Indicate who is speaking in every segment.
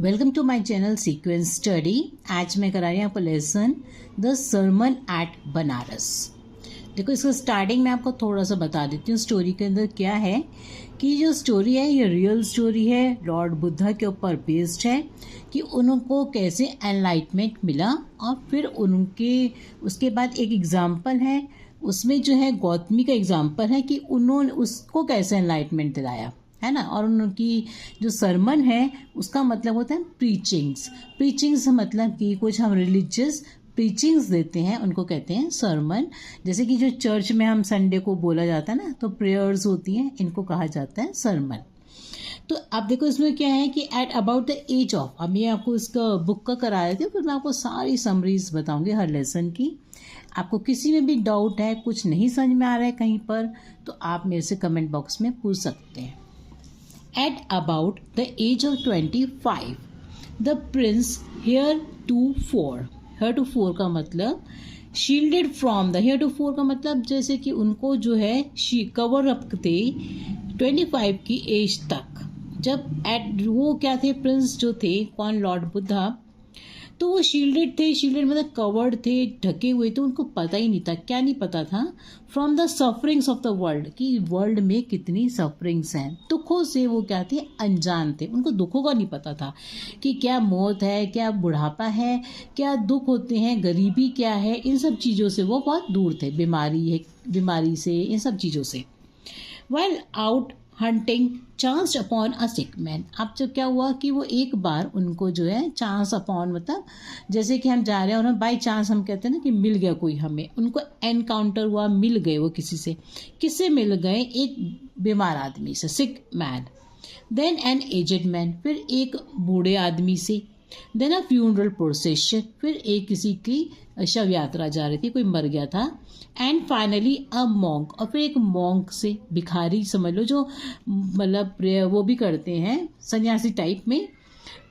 Speaker 1: Welcome to my channel sequence study. आज मैं करा रही हूँ आपको lesson the sermon at Banaras. देखो, इसका स्टार्टिंग में आपको थोड़ा सा बता देती हूँ स्टोरी के अंदर क्या है। कि जो स्टोरी है ये रियल स्टोरी है, लॉर्ड बुद्धा के ऊपर बेस्ड है कि उनको कैसे एनलाइटमेंट मिला। और फिर उनके उसके बाद एक एग्जाम्पल है, उसमें जो है गौतमी का एग्जाम्पल है कि उन्होंने उसको कैसे एनलाइटमेंट दिलाया, है ना। और उनकी जो सरमन है उसका मतलब होता है प्रीचिंग्स। प्रीचिंग्स मतलब कि कुछ हम रिलीजियस प्रीचिंग्स देते हैं उनको कहते हैं सरमन। जैसे कि जो चर्च में हम संडे को बोला जाता है ना, तो प्रेयर्स होती हैं, इनको कहा जाता है सरमन। तो अब देखो इसमें क्या है कि at about the age of, अब ये आपको इसका बुक का करा रहे थे, फिर मैं आपको सारी समरीज बताऊंगी हर लेसन की। आपको किसी में भी डाउट है, कुछ नहीं समझ में आ रहा है कहीं पर, तो आप मेरे से कमेंट बॉक्स में पूछ सकते हैं। At about the age of 25, the prince heretofore का मतलब shielded from the heretofore का मतलब जैसे कि उनको जो है कवर अप थे 25 की एज तक। जब एट वो क्या थे, प्रिंस जो थे, कौन, लॉर्ड बुद्धा, तो वो शील्डेड थे। शील्डेड मतलब कवर्ड थे, ढके हुए थे। उनको पता ही नहीं था, क्या नहीं पता था, from the sufferings of the world, कि वर्ल्ड में कितनी सफरिंग्स हैं। दुखों से वो क्या थे, अनजान थे। उनको दुखों का नहीं पता था कि क्या मौत है, क्या बुढ़ापा है, क्या दुख होते हैं, गरीबी क्या है, इन सब चीज़ों से वो बहुत दूर थे। बीमारी से, इन सब चीज़ों से। Well out hunting chance upon a sick man. अब जब क्या हुआ कि वो एक बार उनको जो है चांस अपॉन मतलब जैसे कि हम जा रहे हैं और बाई चांस हम कहते हैं ना कि मिल गया कोई हमें, उनको एनकाउंटर हुआ, मिल गए वो किसी से। किससे मिल गए? एक बीमार आदमी से, sick man. Then an aged man, फिर एक बूढ़े आदमी से। देन अ फ्यूनरल प्रोसेशन, फिर एक किसी की शव यात्रा जा रही थी, कोई मर गया था। एंड फाइनली अ मॉन्क, और फिर एक मॉन्क से, भिखारी समझ लो, जो मतलब वो भी करते हैं सन्यासी टाइप में।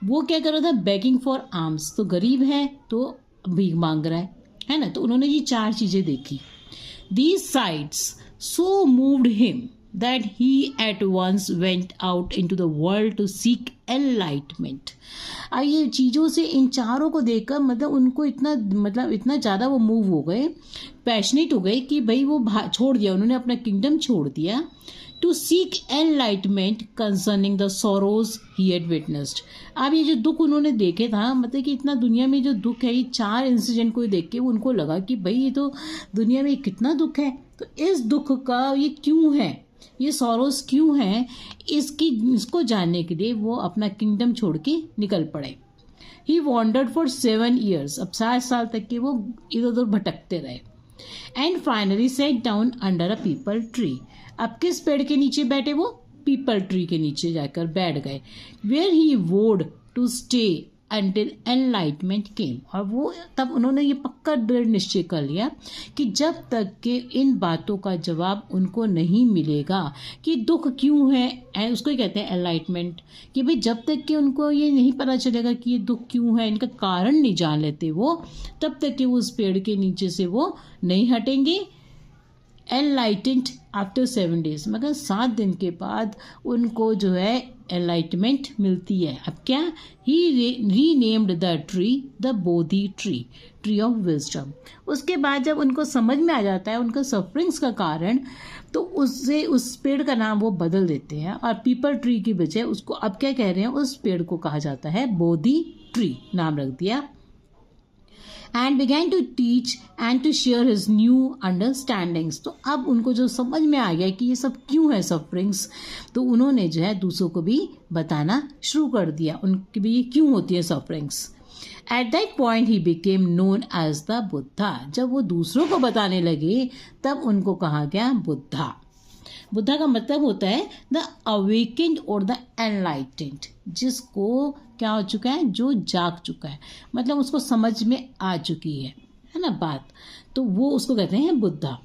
Speaker 1: वो क्या कर रहा था, बेगिंग फॉर आर्म्स, तो गरीब है तो भीख मांग रहा है ना। तो उन्होंने ये चार चीज़ें देखी। These sites so moved him that he at once went out into the world to seek enlightenment। अब ये चीज़ों से, इन चारों को देखकर मतलब उनको इतना ज़्यादा वो मूव हो गए, पैशनेट हो गए कि भाई वो छोड़ दिया, उन्होंने अपना किंगडम छोड़ दिया। To seek enlightenment concerning the sorrows he had witnessed. अब ये जो दुख उन्होंने देखे था, मतलब कि इतना दुनिया में जो दुख है, ये चार इंसिडेंट को देख के उनको लगा कि भाई ये तो दुनिया में कितना दुख है, तो इस दुख का ये क्यों है, ये सॉरोस क्यों हैं, इसको जानने के लिए वो अपना किंगडम छोड़ के निकल पड़े। ही वॉन्डर्ड फॉर 7 years, अब 7 साल तक के वो इधर उधर भटकते रहे। And finally set down under a people tree. अब किस पेड़ के नीचे बैठे वो? पीपल ट्री के नीचे जाकर बैठ गए। वेयर ही वोड टू स्टे अंटिल एनलाइटमेंट केम। और वो तब उन्होंने ये पक्का दृढ़ निश्चय कर लिया कि जब तक कि इन बातों का जवाब उनको नहीं मिलेगा कि दुख क्यों है, उसको ही कहते हैं एनलाइटमेंट, कि भाई जब तक कि उनको ये नहीं पता चलेगा कि ये दुख क्यों है, इनका कारण नहीं जान लेते वो, तब तक कि वो उस पेड़ के नीचे से वो नहीं हटेंगे। एनलाइटेंड आफ्टर 7 days, मगर 7 दिन के बाद उनको जो है एनलाइटमेंट मिलती है। अब क्या? He renamed the tree the Bodhi tree, tree of wisdom. उसके बाद जब उनको समझ में आ जाता है उनका सफरिंग्स का कारण, तो उससे उस पेड़ का नाम वो बदल देते हैं, और पीपल ट्री की बजाय उसको अब क्या कह रहे हैं, उस पेड़ को कहा जाता है बोधि ट्री, नाम रख दिया। and began to teach and to share his new understandings। तो अब उनको जो समझ में आ गया कि ये सब क्यों है सफरिंग्स, तो उन्होंने जो है दूसरों को भी बताना शुरू कर दिया उनकी भी क्यों होती है sufferings. At that point he became known as the Buddha. जब वो दूसरों को बताने लगे तब उनको कहा गया बुद्धा। बुद्धा का मतलब होता है द अवेकेंड और द एनलाइटेंड, जिसको क्या हो चुका है, जो जाग चुका है, मतलब उसको समझ में आ चुकी है ना बात, तो वो उसको कहते हैं बुद्धा।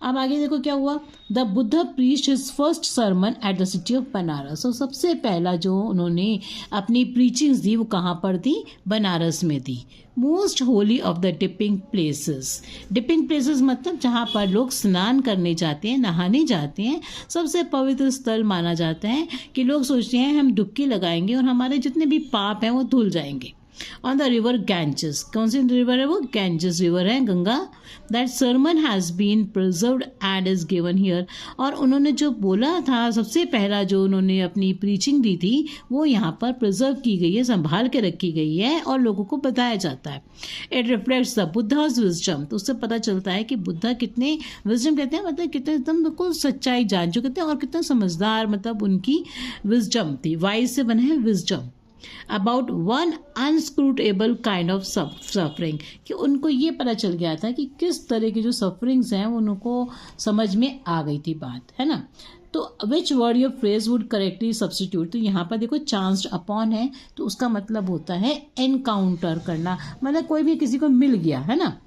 Speaker 1: अब आगे देखो क्या हुआ, the Buddha preached his first sermon at the city of Banaras. तो सबसे पहला जो उन्होंने अपनी प्रीचिंग्स दी वो कहाँ पर दी, बनारस में दी। Most holy of the dipping places, dipping places मतलब जहाँ पर लोग स्नान करने जाते हैं, नहाने जाते हैं, सबसे पवित्र स्थल माना जाता है कि लोग सोचते हैं हम डुबकी लगाएंगे और हमारे जितने भी पाप हैं वो धुल जाएंगे। ऑन द रिवर गैंजेस, कौन सी रिवर है वो, गैंजेस रिवर है, Ganga. That sermon has been preserved and is given here. और उन्होंने जो बोला था सबसे पहला जो उन्होंने अपनी प्रीचिंग दी थी वो यहाँ पर प्रिजर्व की गई है, संभाल के रखी गई है और लोगों को बताया जाता है। It reflects the Buddha's wisdom. तो उससे पता चलता है कि बुद्धा कितने, विजडम कहते हैं मतलब कितने एकदम बिल्कुल सच्चाई जान चुके थे और कितना समझदार, मतलब उनकी विजडम थी, वाइज से बना है wisdom. About one inscrutable kind of suffering, कि उनको ये पता चल गया था कि किस तरह की जो सफरिंग्स हैं उनको समझ में आ गई थी बात, है ना। तो which word your phrase would correctly substitute, तो यहाँ पर देखो चांस्ड अपॉन है तो उसका मतलब होता है एनकाउंटर करना, मतलब कोई भी किसी को मिल गया, है ना।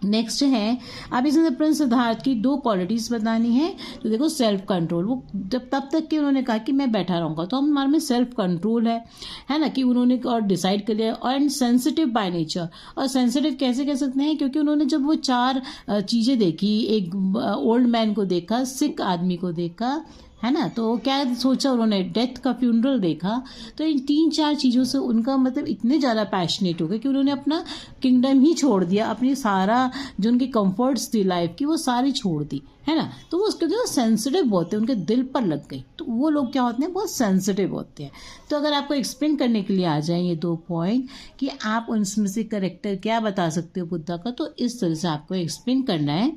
Speaker 1: नेक्स्ट है, अब इसमें प्रिंस सिद्धार्थ की 2 क्वालिटीज बतानी है। तो देखो सेल्फ कंट्रोल, वो जब तब तक कि उन्होंने कहा कि मैं बैठा रहूँगा तो हमारे में सेल्फ कंट्रोल है ना, कि उन्होंने और डिसाइड कर लिया। और एंड सेंसिटिव बाय नेचर, और सेंसिटिव कैसे कह सकते हैं, क्योंकि उन्होंने जब वो 4 चीज़ें देखी, एक ओल्ड मैन को देखा, सिक आदमी को देखा, है ना, तो क्या सोचा उन्होंने, डेथ का फ्यूनरल देखा, तो इन 3-4 चीज़ों से उनका मतलब इतने ज़्यादा पैशनेट हो गए कि उन्होंने अपना किंगडम ही छोड़ दिया, अपनी सारा जो उनकी कंफर्ट्स थी लाइफ की वो सारी छोड़ दी, है ना। तो वो उसके जो सेंसिटिव होते हैं, उनके दिल पर लग गई, तो वो लोग क्या होते हैं, बहुत सेंसिटिव होते हैं। तो अगर आपको एक्सप्लेन करने के लिए आ जाए ये 2 पॉइंट कि आप उनमें से करेक्टर क्या बता सकते हो बुद्धा का, तो इस तरह से आपको एक्सप्लेन करना है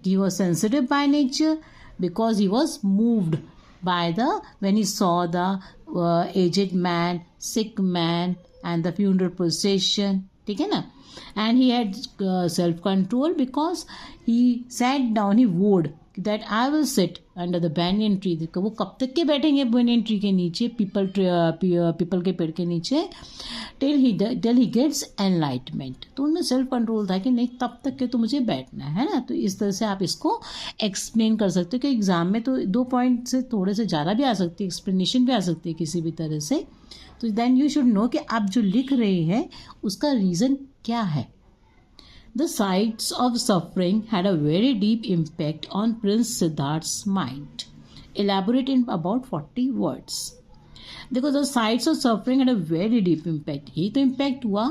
Speaker 1: कि वो sensitive by nature, because he was moved by when he saw the aged man, sick man and the funeral procession, ठीक है ना। And he had self control because he sat down, he vowed that I will sit under the banyan tree। देखो वो कब तक के बैठेंगे banyan tree के नीचे, पीपल के पेड़ के नीचे, till he gets enlightenment। तो उनमें सेल्फ कंट्रोल था कि नहीं तब तक के तो मुझे बैठना है ना। तो इस तरह से आप इसको एक्सप्लेन कर सकते हो कि एग्जाम में तो 2 पॉइंट से थोड़े से ज़्यादा भी आ सकती है, एक्सप्लेनेशन भी आ सकती है किसी भी तरह से। तो देन यू शुड नो कि आप जो लिख रहे हैं उसका रीज़न क्या है। The sights of suffering had a very deep impact on Prince Siddharth's mind. Elaborate in about 40 words. देखो, the sights of suffering had a very deep impact. यही तो impact हुआ,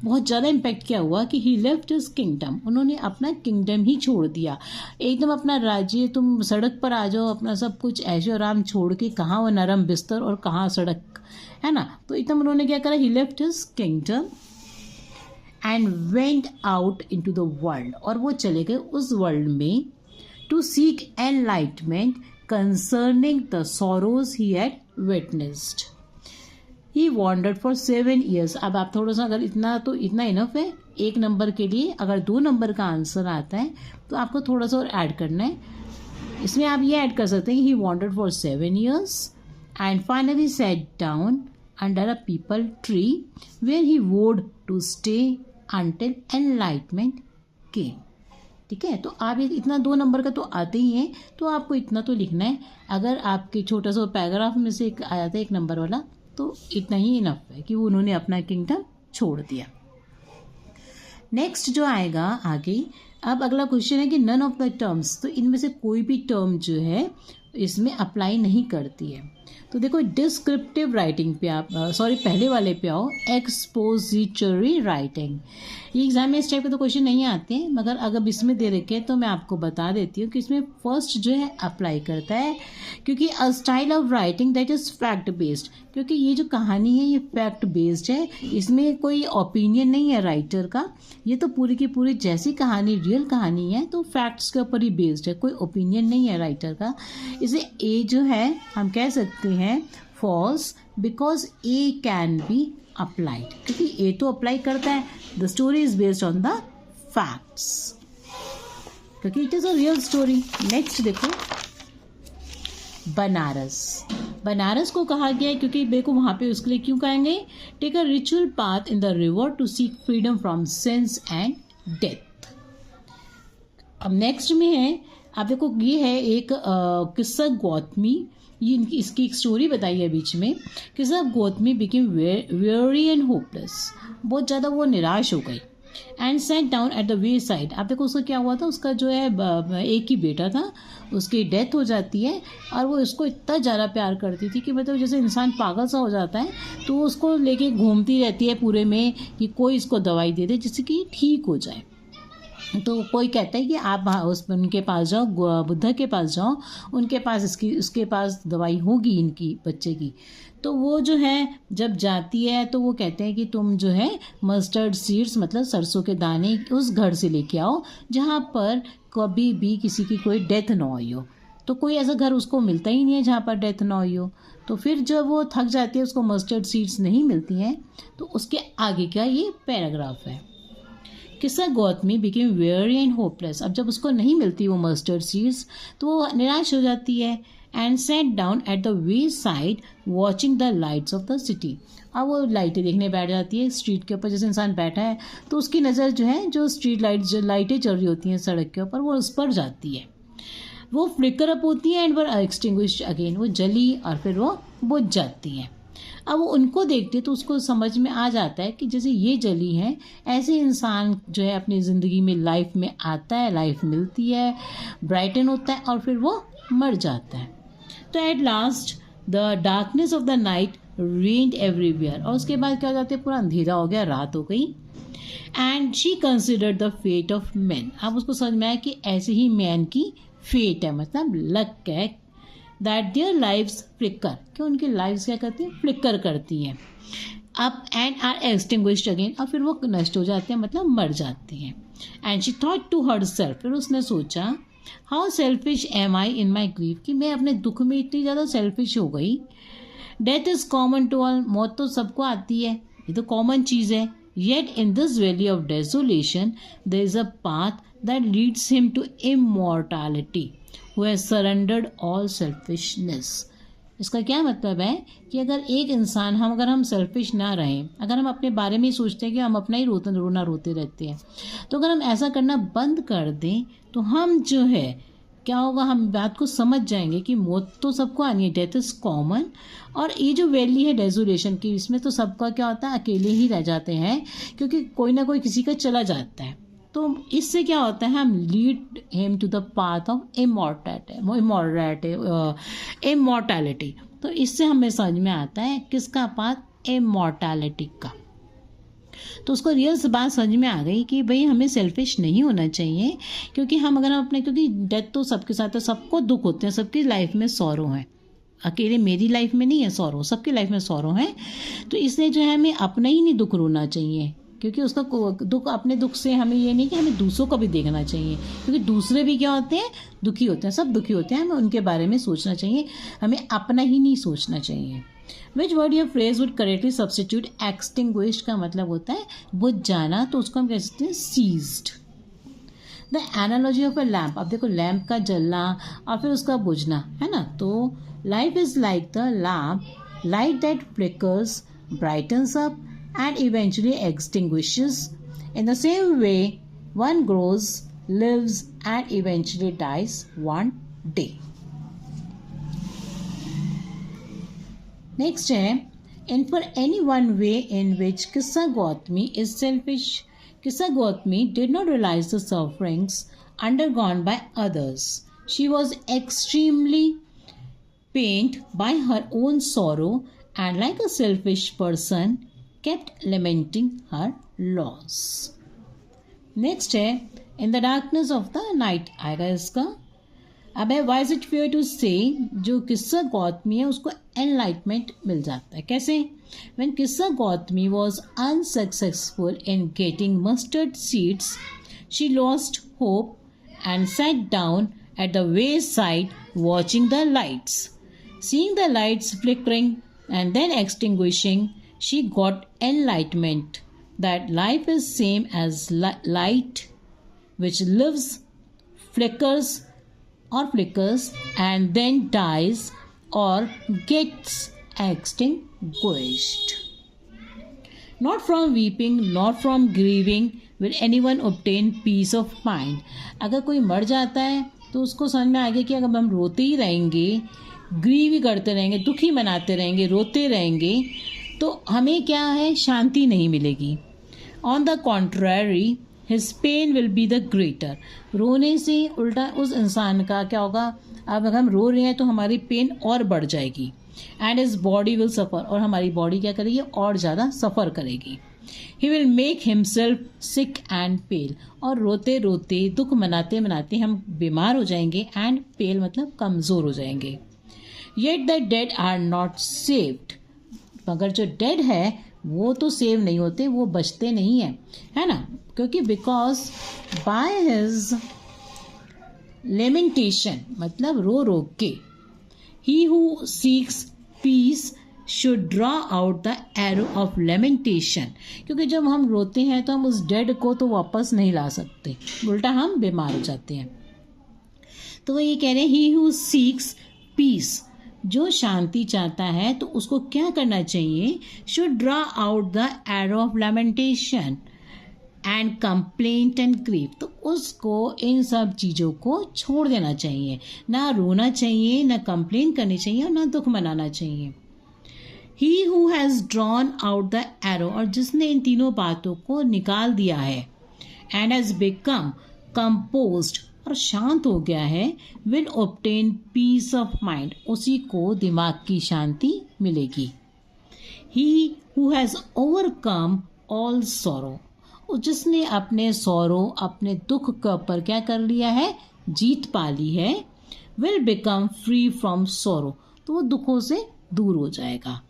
Speaker 1: बहुत ज़्यादा impact क्या हुआ कि he left his kingdom। उन्होंने अपना kingdom ही छोड़ दिया, एकदम अपना राज्य, तुम सड़क पर आ जाओ, अपना सब कुछ ऐशो आराम छोड़ के, कहाँ वो नरम बिस्तर और कहाँ सड़क, है ना। तो एकदम उन्होंने क्या करा, he left his kingdom and went out into the world, और वो चले गए उस वर्ल्ड में to seek enlightenment concerning the sorrows he had witnessed. He wandered for 7 years। अब आप थोड़ा सा, अगर इतना इनफ है 1 नंबर के लिए, अगर 2 नंबर का आंसर आता है तो आपको थोड़ा सा और ऐड करना है। इसमें आप ये ऐड कर सकते हैं, he wandered for 7 years and finally sat down under a peepal tree where he vowed to stay until enlightenment came। ठीक है, तो आप इतना 2 नंबर का तो आते ही हैं, तो आपको इतना तो लिखना है। अगर आपके छोटा सा पैराग्राफ में से एक आया था 1 नंबर वाला, तो इतना ही इनफ है कि उन्होंने अपना किंगडम छोड़ दिया। नेक्स्ट जो आएगा आगे, अब अगला क्वेश्चन है कि नन ऑफ द टर्म्स, तो इनमें से कोई भी टर्म जो है इसमें अप्लाई नहीं करती है। तो देखो डिस्क्रिप्टिव राइटिंग पे आप पहले वाले पे आओ, एक्सपोजिटरी राइटिंग। ये एग्जाम में इस टाइप के तो क्वेश्चन नहीं आते हैं, मगर अगर इसमें दे रखे हैं तो मैं आपको बता देती हूँ कि इसमें फर्स्ट जो है अप्लाई करता है, क्योंकि a style of writing that is fact based, क्योंकि ये जो कहानी है ये फैक्ट बेस्ड है, इसमें कोई ओपिनियन नहीं है राइटर का, ये तो पूरी की पूरी जैसी कहानी रियल कहानी है तो फैक्ट्स के ऊपर ही बेस्ड है, कोई ओपिनियन नहीं है राइटर का। इसे ए जो है हम कह सकते हैं false, because A can be applied, क्योंकि ए तो अप्लाई करता है, the story is based on the facts, क्योंकि it is a real story. Next देखो बनारस को कहा गया है क्योंकि देखो वहाँ पे उसके लिए क्यों कहेंगे, take a ritual path in the river to seek freedom from sins and death. अब नेक्स्ट में है आप देखो ये है एक किस्सा गौतमी, ये इसकी एक स्टोरी बताई है बीच में। किस्सा Gautami became very and hopeless, बहुत ज़्यादा वो निराश हो गई। And set down at the way side. आप देखो उसका क्या हुआ था, उसका जो है एक ही बेटा था, उसकी डेथ हो जाती है और वो उसको इतना ज़्यादा प्यार करती थी कि मतलब जैसे इंसान पागल सा हो जाता है तो वो उसको लेके घूमती रहती है पूरे में कि कोई इसको दवाई दे दे जिससे कि ठीक हो जाए। तो कोई कहता है कि आप उनके पास जाओ, बुद्धा के पास जाओ, उनके पास उसके पास दवाई होगी इनकी बच्चे की। तो वो जो है जब जाती है तो वो कहते हैं कि तुम जो है मस्टर्ड सीड्स मतलब सरसों के दाने उस घर से लेके आओ जहाँ पर कभी भी किसी की कोई डेथ ना हुई हो। तो कोई ऐसा घर उसको मिलता ही नहीं है जहाँ पर डेथ ना हुई हो। तो फिर जब वो थक जाती है, उसको मस्टर्ड सीड्स नहीं मिलती हैं, तो उसके आगे का ये पैराग्राफ है। किस्सा Gautami became very and hopeless. अब जब उसको नहीं मिलती वो मस्टर्ड सीड्स तो वो निराश हो जाती है। And set down at the way side watching the lights off the city. अब वो लाइटें देखने बैठ जाती है स्ट्रीट के ऊपर। जैसे इंसान बैठा है तो उसकी नज़र जो है जो स्ट्रीट लाइट जो लाइटें चल रही होती हैं सड़क के ऊपर वो उस पर जाती है। वो फ्लिकर अप होती है एंड वर एक्सटिंग्विश्ड अगेन। वो जली और फिर वो बुझ जाती हैं। अब वो उनको देखते तो उसको समझ में आ जाता है कि जैसे ये जली हैं ऐसे इंसान जो है अपनी ज़िंदगी में लाइफ में आता है, लाइफ मिलती है, ब्राइटन होता है और फिर वो मर जाता है। तो at last the darkness of the night reigned everywhere. और उसके बाद क्या हो जाता है, पूरा अंधेरा हो गया, रात हो गई। And she considered the fate of man. अब उसको समझ में आया कि ऐसे ही मैन की फेट है, मतलब लक है। दैट देयर लाइव्स फ्लिकर, कि उनकी लाइव्स क्या करती हैं, फ्लिकर करती हैं अब एंड आर एक्सटिंग्विश्ड अगेन। और फिर वो नष्ट हो जाते हैं, मतलब मर जाती हैं। And she thought to herself, फिर उसने सोचा how selfish am I in my grief, कि मैं अपने दुख में इतनी ज़्यादा सेल्फिश हो गई। Death is common to all, मौत तो सबको आती है, ये तो कॉमन चीज़ है। Yet in this valley of desolation there is a path that leads him to immortality who has surrendered all selfishness। इसका क्या मतलब है कि अगर एक इंसान अगर हम सेल्फिश ना रहें, अगर हम अपने बारे में ही सोचते हैं कि हम अपना ही रोना रोते रहते हैं, तो अगर हम ऐसा करना बंद कर दें तो हम जो है क्या होगा, हम बात को समझ जाएंगे कि मौत तो सबको आनी है, डेथ इज़ कॉमन। और ये जो वैली है डेसोलेशन की, इसमें तो सबका क्या होता है, अकेले ही रह जाते हैं क्योंकि कोई ना कोई किसी का चला जाता है। तो इससे क्या होता है, हम lead him to the path of immortality. तो इससे हमें समझ में आता है किसका पाथ, इमॉर्टैलिटी का। तो उसको रियल से बात समझ में आ गई कि भाई हमें सेल्फिश नहीं होना चाहिए, क्योंकि हम अपने क्योंकि डेथ तो सबके साथ है, सबको दुख होते हैं, सबकी लाइफ में सौरो है, अकेले मेरी लाइफ में नहीं है सौरो, सबकी लाइफ में सौरो है। तो इसलिए जो है हमें अपना ही नहीं दुख रोना चाहिए, क्योंकि उसका दुख, अपने दुख से हमें ये नहीं कि हमें दूसरों का भी देखना चाहिए, क्योंकि दूसरे भी क्या होते हैं, दुखी होते हैं, सब दुखी होते हैं, हमें उनके बारे में सोचना चाहिए, हमें अपना ही नहीं सोचना चाहिए। विच वर्ड या phrase would correctly substitute extinguished का मतलब होता है बुझ जाना, तो उसको हम कह सकते हैं ceased. The analogy of a lamp, अब देखो लैम्प का जलना और फिर उसका बुझना है ना, तो life is like the lamp, light that flickers, brightens up and eventually extinguishes. In the same way, one grows, lives and eventually dies one day. Next है, and for any one way in which Kissa Gautami is selfish, Kissa Gautami did not realize the sufferings undergone by others. She was extremely pained by her own sorrow and like a selfish person kept lamenting her loss. Next है, in the darkness of the night आएगा इसका। अब है why is it fair to say, जो किस्सा गौतमी है उसको enlightenment मिल जाता है। कैसे? When किस्सा Gautami was unsuccessful in getting mustard seeds, she lost hope and sat down at the wayside watching the lights. Seeing the lights flickering and then extinguishing, she got enlightenment that life is same as light which lives, flickers and then dies or gets extinguished. Not from weeping, not from grieving will anyone obtain peace of mind. अगर कोई मर जाता है तो उसको समझ में आ गया कि अगर हम रोते ही रहेंगे, ग्रीव ही करते रहेंगे, दुखी मनाते रहेंगे, रोते रहेंगे, तो हमें क्या है, शांति नहीं मिलेगी। On the contrary his pain will be the greater. रोने से उल्टा उस इंसान का क्या होगा, अब अगर हम रो रहे हैं तो हमारी पेन और बढ़ जाएगी। And his body will suffer, और हमारी बॉडी क्या करेगी, और ज़्यादा सफ़र करेगी। He will make himself sick and pale, और रोते रोते दुख मनाते मनाते हम बीमार हो जाएंगे। एंड पेल मतलब कमज़ोर हो जाएंगे। Yet the dead are not saved, मगर जो डेड है वो तो सेव नहीं होते, वो बचते नहीं हैं, है ना, क्योंकि बिकॉज बाय हिज लेमेंटेशन मतलब रो रो के, he who seeks peace should draw out the arrow of lamentation, क्योंकि जब हम रोते हैं तो हम उस डेड को तो वापस नहीं ला सकते, उल्टा हम बीमार हो जाते हैं। तो वो ये कह रहे हैं, ही हु सीक्स पीस, जो शांति चाहता है तो उसको क्या करना चाहिए, should draw out the arrow of lamentation and complaint and grief, तो उसको इन सब चीज़ों को छोड़ देना चाहिए, ना रोना चाहिए, ना कंप्लेन करनी चाहिए, और ना दुख मनाना चाहिए। ही who has drawn out the arrow, और जिसने इन तीनों बातों को निकाल दिया है, एंड हैज़ बिकम कंपोज्ड, और शांत हो गया है, will obtain peace of mind, उसी को दिमाग की शांति मिलेगी। He who has overcome all sorrow, जिसने अपने सॉरो अपने दुख के ऊपर क्या कर लिया है, जीत पा ली है, will become free from sorrow, तो वो दुखों से दूर हो जाएगा।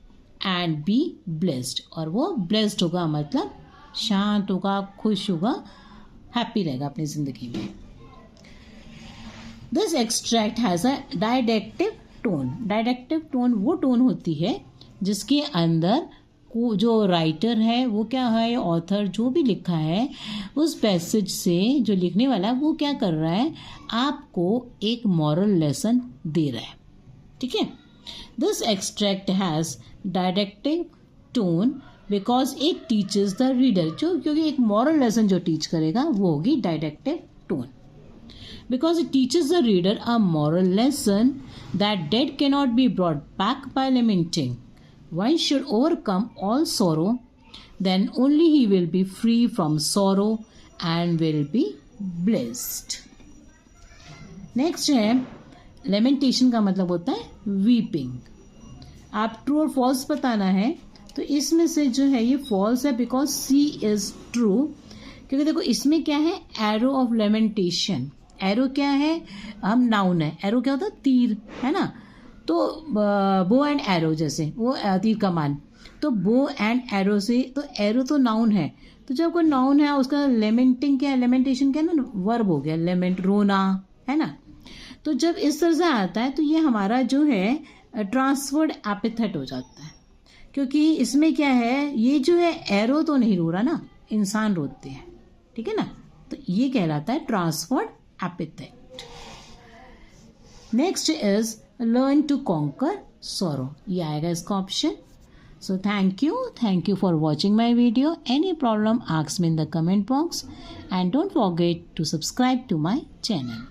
Speaker 1: एंड बी ब्लेस्ड, और वो ब्लेस्ड होगा मतलब शांत होगा, खुश होगा, हैप्पी रहेगा अपनी ज़िंदगी में। This extract has a didactic tone. Didactic tone वो टोन होती है जिसके अंदर जो राइटर है वो क्या है, ऑथर जो भी लिखा है उस पैसेज से जो लिखने वाला है वो क्या कर रहा है, आपको एक मॉरल लेसन दे रहा है, ठीक है। This extract has didactic tone because it teaches the reader, जो क्योंकि एक मॉरल लेसन जो टीच करेगा वो होगी डायडेक्टिव tone. Because it teaches the reader a moral lesson that dead cannot be brought back by lamenting. One should overcome all sorrow, then only he will be free from sorrow and will be blessed. Next है lamentation का मतलब होता है weeping. आप true और false बताना है, तो इसमें से जो है ये false है because C is true, क्योंकि देखो इसमें क्या है, arrow of lamentation. एरो क्या है, हम नाउन है, एरो क्या होता है, तीर, है ना, तो बो एंड एरो, जैसे वो तीर कमान, तो बो एंड एरो से, तो एरो तो नाउन है, तो जब कोई नाउन है उसका लेमेंटिंग क्या है, लेमेंटेशन क्या है ना, वर्ब हो गया, लेमेंट रोना, है ना। तो जब इस तरह से आता है तो ये हमारा जो है ट्रांसफर्ड एपिथेट हो जाता है, क्योंकि इसमें क्या है, ये जो है एरो तो नहीं रो रहा ना, इंसान रोते हैं, ठीक है ना, तो ये कहलाता है transferred epithet. Next is learn to conquer sorrow. ये आएगा इसका option. So thank you for watching my video. Any problem, ask me in the comment box, and don't forget to subscribe to my channel.